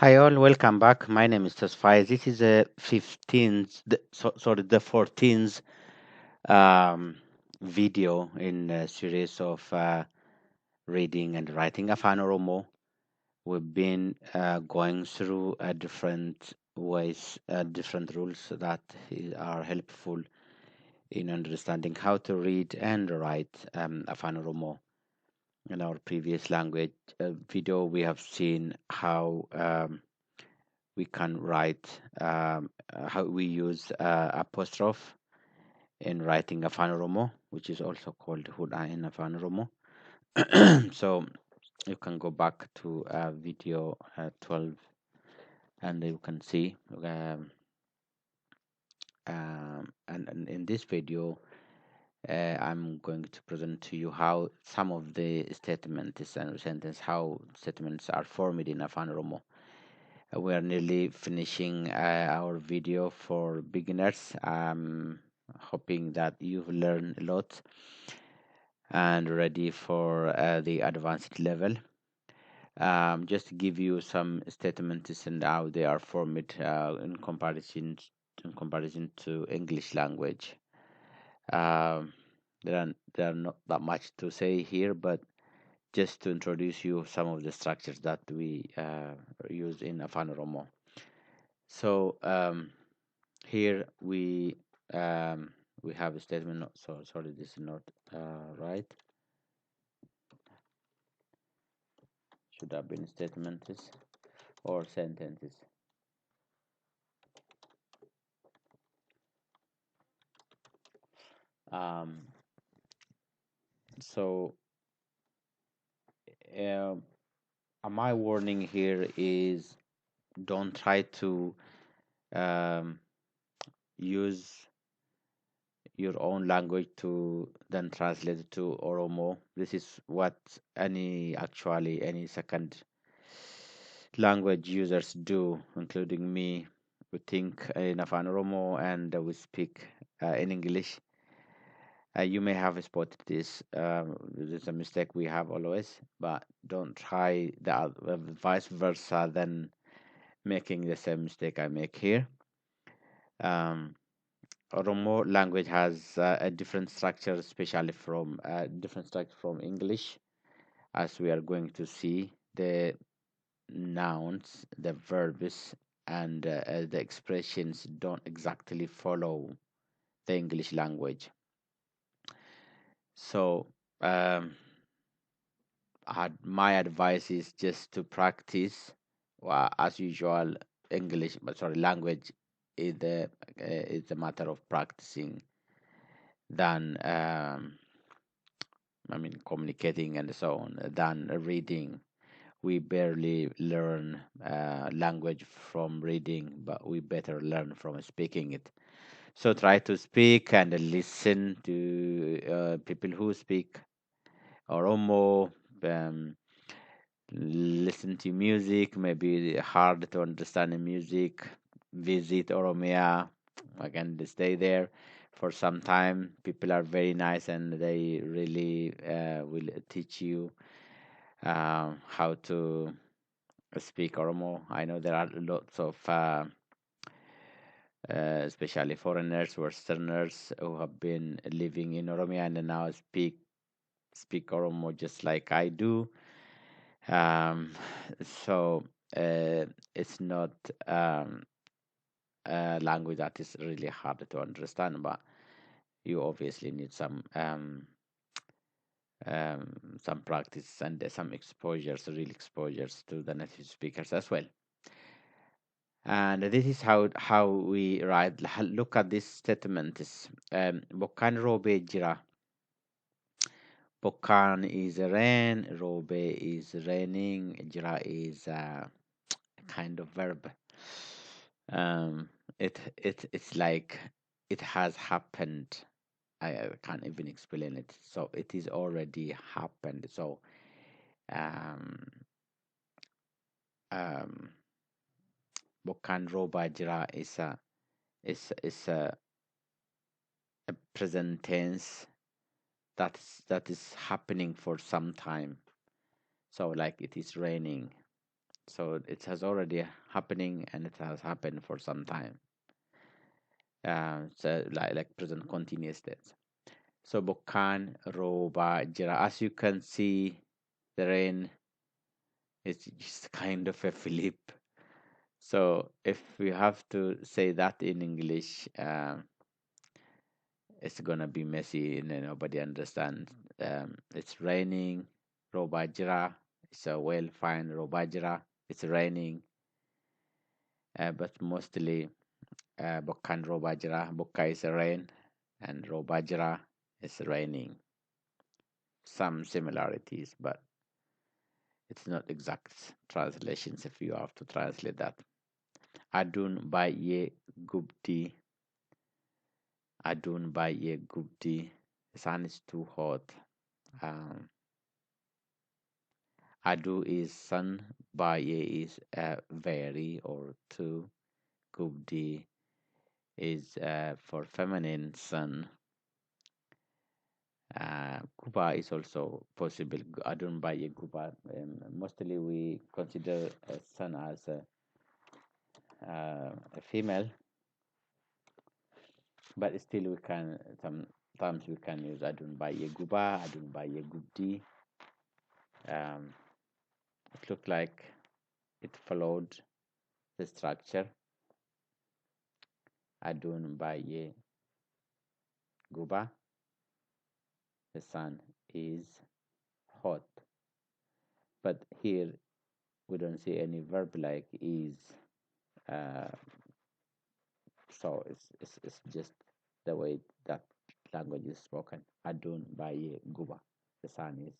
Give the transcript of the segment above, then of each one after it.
Hi all, welcome back. My name is Tasfai. This is the 15th, the 14th um, video in a series of reading and writing Afan Oromo. We've been going through different ways, different rules that are helpful in understanding how to read and write Afan Oromo. In our previous language video, we have seen how we can write how we use apostrophe in writing Afan Oromo, which is also called Huda in Afan Oromo. So you can go back to video 12 and you can see and in this video I'm going to present to you how some of the statements and sentence how statements are formed in Afan Oromo. We are nearly finishing our video for beginners. I'm hoping that you've learned a lot and ready for the advanced level. Just to give you some statements and how they are formed in comparison to English language. Um, there are not that much to say here, but just to introduce you some of the structures that we use in Afan Oromo. So here we have a statement. Sorry, this is not right. Should have been statements or sentences. Um, so uh, my warning here is don't try to um, use your own language to then translate it to Oromo. This is what any second language users do, including me. We think in Afan Oromo and we speak in English. You may have spotted this. This is a mistake we have always, but don't try the vice versa, then making the same mistake I make here. Um, Oromo language has a different structure, especially from different structure from English, as we are going to see. The nouns, the verbs, and the expressions don't exactly follow the English language. So, my advice is just to practice, as usual. English, but sorry, language is a matter of practicing than communicating and so on than reading. We barely learn language from reading, but we better learn from speaking it. So try to speak and listen to people who speak Oromo. Listen to music. Maybe hard to understand the music. Visit Oromia. Again, stay there for some time. People are very nice and they really will teach you how to speak Oromo. I know there are lots of, especially foreigners, Westerners who have been living in Oromia and now speak Oromo just like I do. Um, so it's not a language that is really hard to understand, but you obviously need some practice and some exposures, real exposures to the native speakers as well. And this is how we write. Look at this statement. Bokkaan roobee jira. Bokkaan is rain. Roobee is raining. Jira is a kind of verb. It's like it has happened. I can't even explain it. So it is already happened. So um um Bokkaan roobaa jira is a present tense that is happening for some time. So like it is raining. So it has already happening and it has happened for some time. So like present continuous tense. So bokkaan roobaa jira. As you can see, the rain is just kind of a flip. So if we have to say that in English, it's gonna be messy and then nobody understands. It's raining, roobaa jira. It's a well fine roobaa jira. It's raining, but mostly bokkaan roobaa jira. Bokkaa is rain and roobaa jira is raining. Some similarities, but it's not exact translations if you have to translate that. Adun baay'ee gubdi. Adun baay'ee gubdi. The sun is too hot. Um, Adu is sun. Baay'ee is very or too. Gubdi is for feminine sun. Guba is also possible. Adun baay'ee guba. Mostly we consider sun as a female, but still we can sometimes we can use adun baye guba, adun baye gubdi. It looked like it followed the structure. Adun baye guba, the sun is hot, but here we don't see any verb like is. uh, so it's just the way that language is spoken. Adun baye guba, the sun is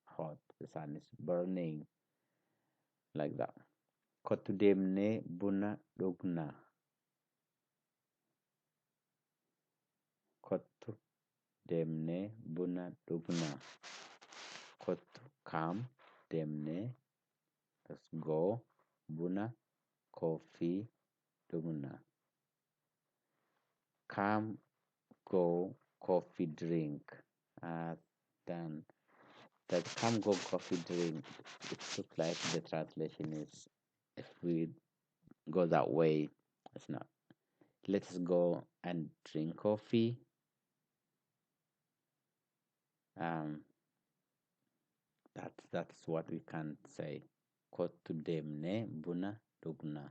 hot, the sun is burning, like that. Kottu deemnee buna dhugnaa. Kottu deemnee buna dhugnaa. Kottu come deemnee, let's go, buna coffee dhugnaa. Come, go, coffee drink. Then that come, go, coffee drink. It looks like the translation is, if we go that way, it's not. Let's go and drink coffee. Um, that's what we can say. Kottu deemnee buna dhugnaa.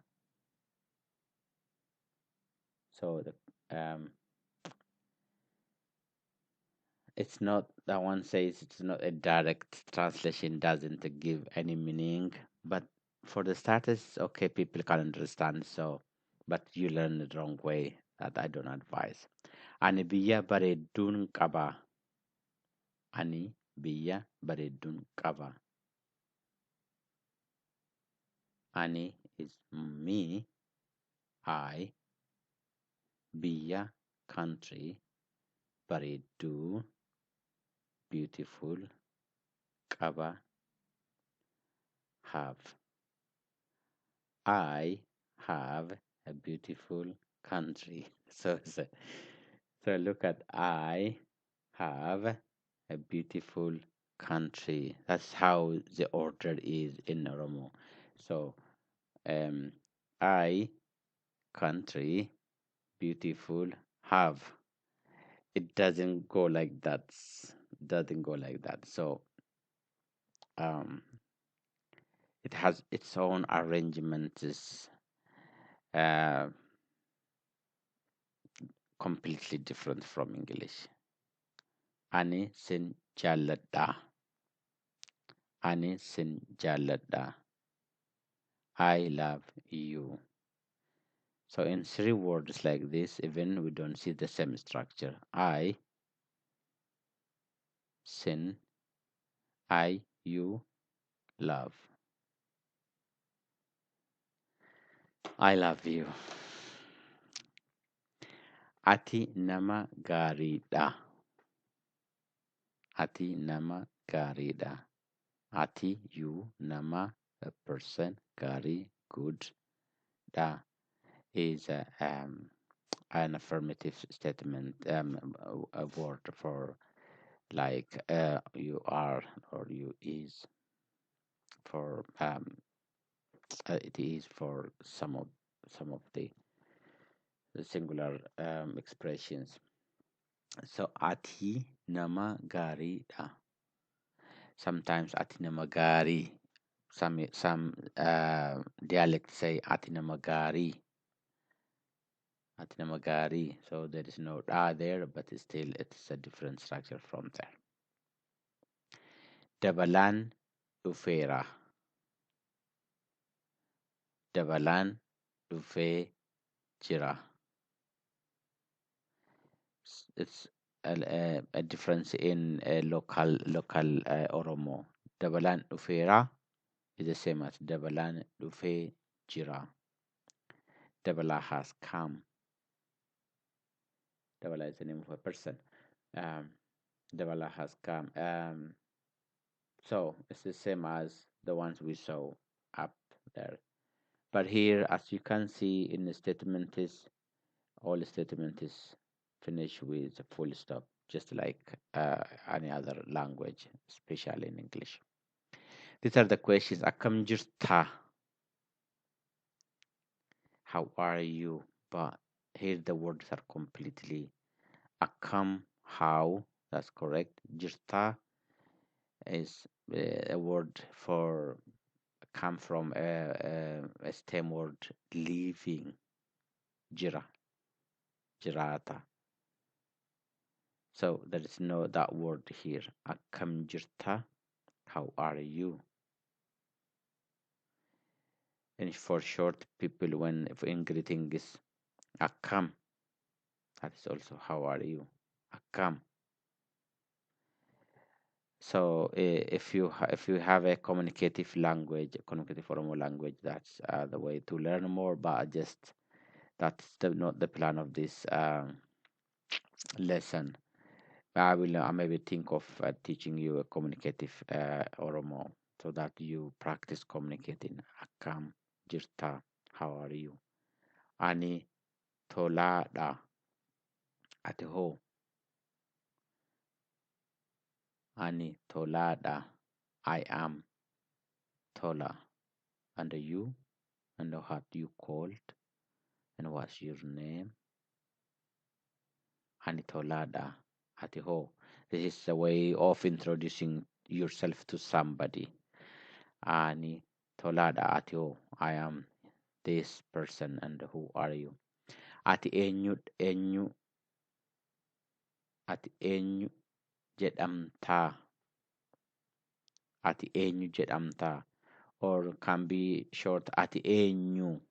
So it's not, that one says it's not a direct translation, doesn't give any meaning. But for the starters, okay, people can understand. So, but you learn the wrong way. That I don't advise. Ani biyya bareedduun qaba. Ani biyya bareedduun qaba. Ani is me. I. Biyya, country. Bareedduu, beautiful. Qaba, have. I have a beautiful country. So look at, I have a beautiful country. That's how the order is in Oromo. So I, country, beautiful, have. It doesn't go like that. Doesn't go like that. So um it has its own arrangements, uh, completely different from English. Ani sin jaalladha. Ani sin jaalladha. I love you. So in three words like this, even we don't see the same structure. I, sin, I, you, love. I love you. Ati nama gaariidha. Ati nama gaariidha. Ati, you, nama, a person, gari, good. Da is an affirmative statement, a word for like you are or you is, for It is for some of the singular expressions. So ati nama gari da. Sometimes ati nama gari. Some dialects say ati nama gari. Ati nama gari. So there is no da there, but still it's a different structure from there. Dabalan ufera. Dabalan ufe jira. It's a difference in local Oromo. Dabalan ufera is the same as Dabalan ufe jira. Dabala has come. Dabala is the name of a person. Um, Dabala has come. So it's the same as the ones we saw up there. But here, as you can see in the statement is all statement is finished with a full stop, just like any other language, especially in English. These are the questions. Akkam jirta? How are you? But here the words are completely akkam, how, that's correct. Jirta is a word for come from a stem word living. Jira, jirata. So there is no that word here. Akkam jirta? How are you? And for short, people when in greeting is akkam. That is also how are you? Akkam. So if you have a communicative language, a communicative Oromo language, that's the way to learn more. But just that's not the plan of this lesson. I maybe think of teaching you a communicative Oromo so that you practice communicating. Akkam jirta. How are you? Ani tolada. Ati ho. Ani tolada. I am Tola. And you? And what you called? And what's your name? Ani tolada. Ati ho. This is a way of introducing yourself to somebody. Ani tolada ati ho. I am this person and who are you? Ati eenyu ati eenyu jedhamta. Ati eenyu jedhamta. Or can be short ati eenyu.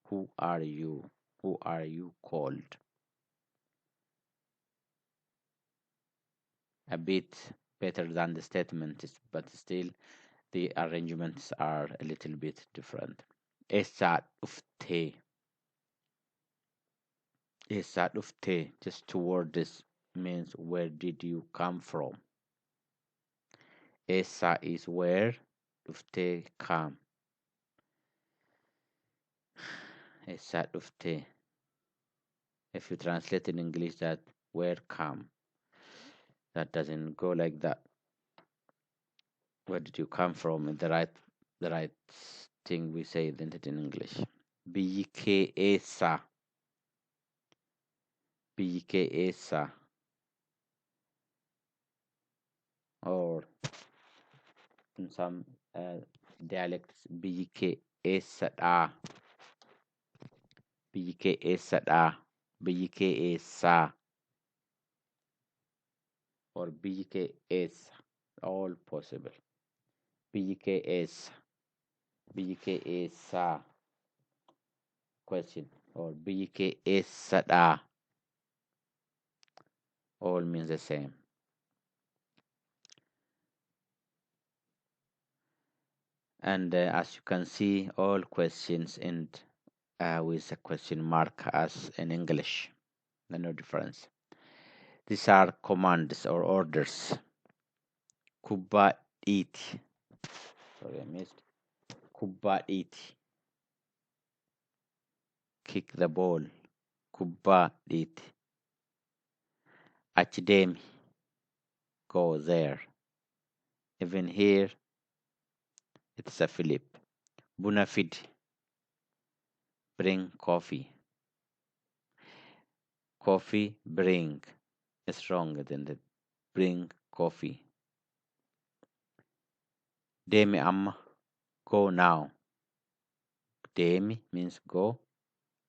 Who are you? Who are you called? A bit better than the statement, but still the arrangements are a little bit different. Eessa dhufte. Eessa dhufte. Just two words means where did you come from? Eessa is where. Dhufte come. Eessa dhufte. If you translate in English that where come, that doesn't go like that. Where did you come from? The right thing we say, isn't it, in English? Biyyi kee eessa? Biyyi kee eessa? Or in some dialects, biyyi kee eessadha? Biyyi kee eessadha? Biyyi kee eessa? Or biyyi kee eessa? All possible. Biyyi kee eessa? Biyyi kee eessa? Question. Or biyyi kee eessadha? All means the same. And as you can see, all questions end with a question mark as in English. No difference. These are commands or orders. Kubba eat. Sorry, I missed. Kubba eat. Kick the ball. Kubba eat. Achdemi. Go there. Even here, it's a Philip. Bunafid, bring coffee. Coffee, bring. It's stronger than the bring coffee. Demi amma, go now. Demi means go.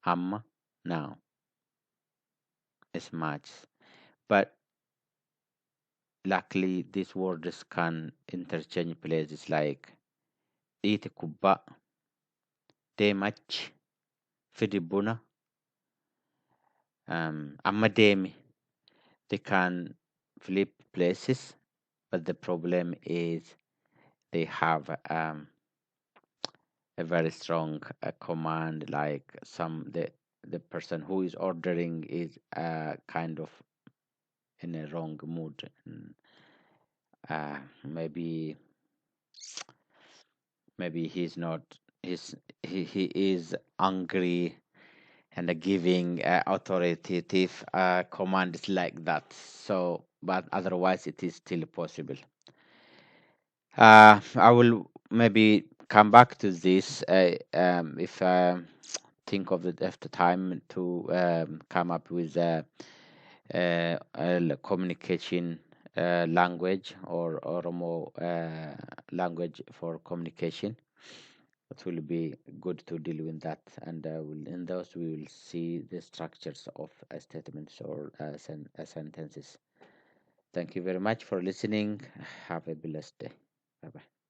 Amma, now. It's much. But luckily, these words can interchange places like eat kubba, demach, fidibuna, amma demi. They can flip places, but the problem is they have a very strong command. Like the person who is ordering is kind of in a wrong mood. And, maybe he's not. He is angry and giving authoritative commands like that. So, but otherwise, it is still possible. I will maybe come back to this if I think of the time to come up with a communication language or Oromo language for communication. It will be good to deal with that, and in those we will see the structures of statements or sentences. Thank you very much for listening. Have a blessed day. Bye bye.